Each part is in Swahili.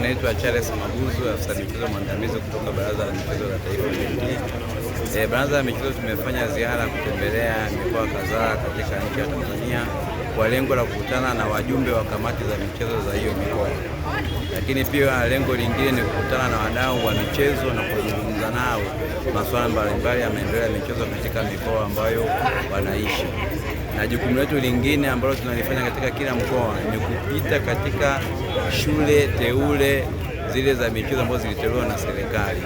naitwa Charles Maguzu, afisa michezo mwandamizi kutoka Baraza la Michezo la Taifa BMT. Baraza la Michezo tumefanya ziara kutembelea mikoa kadhaa katika nchi ya Tanzania kwa lengo la kukutana na wajumbe wa kamati za michezo za hiyo mikoa. Lakini pia lengo lingine ni kukutana na wadau wa michezo na kuzungumza nao masuala mbalimbali ya maendeleo ya michezo katika mikoa ambayo wanaishi. Na jukumu letu lingine ambalo tunalifanya katika kila mkoa ni kupita katika shule teule zile za michezo ambazo ziliteuliwa na serikali.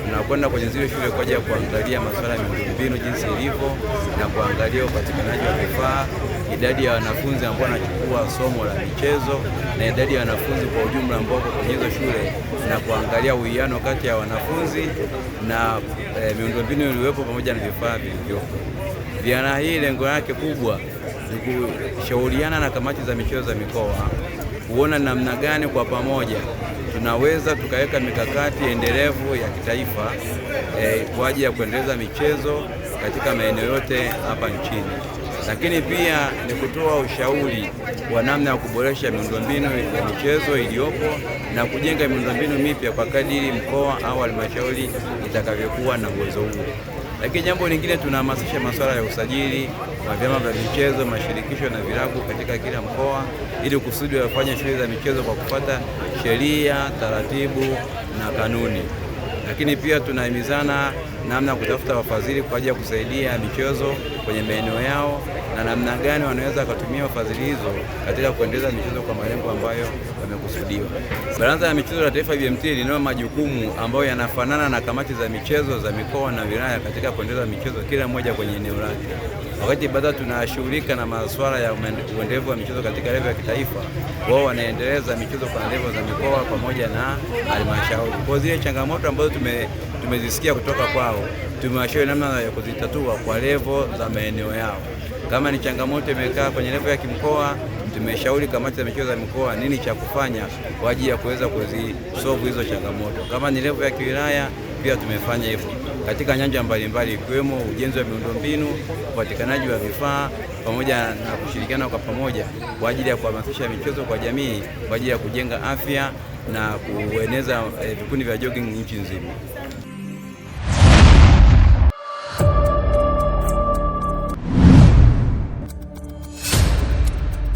Tunakwenda kwenye zile shule kwa ajili ya kuangalia masuala ya miundombinu jinsi ilivyo na kuangalia upatikanaji wa vifaa, idadi ya wanafunzi ambao wanachukua somo la michezo na idadi ya wanafunzi kwa ujumla ambao kwenye hizo shule, na kuangalia uwiano kati ya wanafunzi na miundombinu iliyopo pamoja na vifaa vilivyopo. Ziara hii lengo lake kubwa ni kushauriana na kamati za michezo za mikoa kuona namna gani kwa pamoja tunaweza tukaweka mikakati endelevu ya kitaifa kwa ajili ya kuendeleza michezo katika maeneo yote hapa nchini. Lakini pia ni kutoa ushauri wa namna ya kuboresha miundombinu ya michezo iliyopo na kujenga miundombinu mipya kwa kadiri mkoa au halmashauri itakavyokuwa na uwezo huo. Lakini jambo lingine, tunahamasisha masuala ya usajili wa vyama vya michezo, mashirikisho na vilabu katika kila mkoa ili kusudi wafanye shughuli za michezo kwa kufuata sheria, taratibu na kanuni. Lakini pia tunahimizana namna ya kutafuta wafadhili kwa ajili ya kusaidia michezo kwenye maeneo yao na namna gani wanaweza kutumia wafadhili hizo katika kuendeleza michezo kwa malengo ambayo yamekusudiwa. Baraza la Michezo la Taifa BMT linao majukumu ambayo yanafanana na kamati za michezo za mikoa na wilaya katika kuendeleza michezo kila mmoja kwenye eneo lake. Wakati bado tunashughulika na masuala ya uendelevu wa michezo katika level ya kitaifa, wao wanaendeleza michezo kwa level za mikoa pamoja na halmashauri. Kwa zile changamoto ambazo tumezisikia kutoka kwao, tumewashauri namna ya kuzitatua kwa level za maeneo yao. Kama ni changamoto imekaa kwenye level ya kimkoa, tumeshauri kamati za michezo za mikoa nini cha kufanya kwa ajili ya kuweza kuzisolve hizo changamoto. Kama ni level ya kiwilaya, pia tumefanya hivyo katika nyanja mbalimbali ikiwemo ujenzi wa miundombinu, upatikanaji wa vifaa pamoja na kushirikiana kwa pamoja kwa ajili ya kuhamasisha michezo kwa jamii kwa ajili ya kujenga afya na kueneza vikundi vya jogging nchi nzima.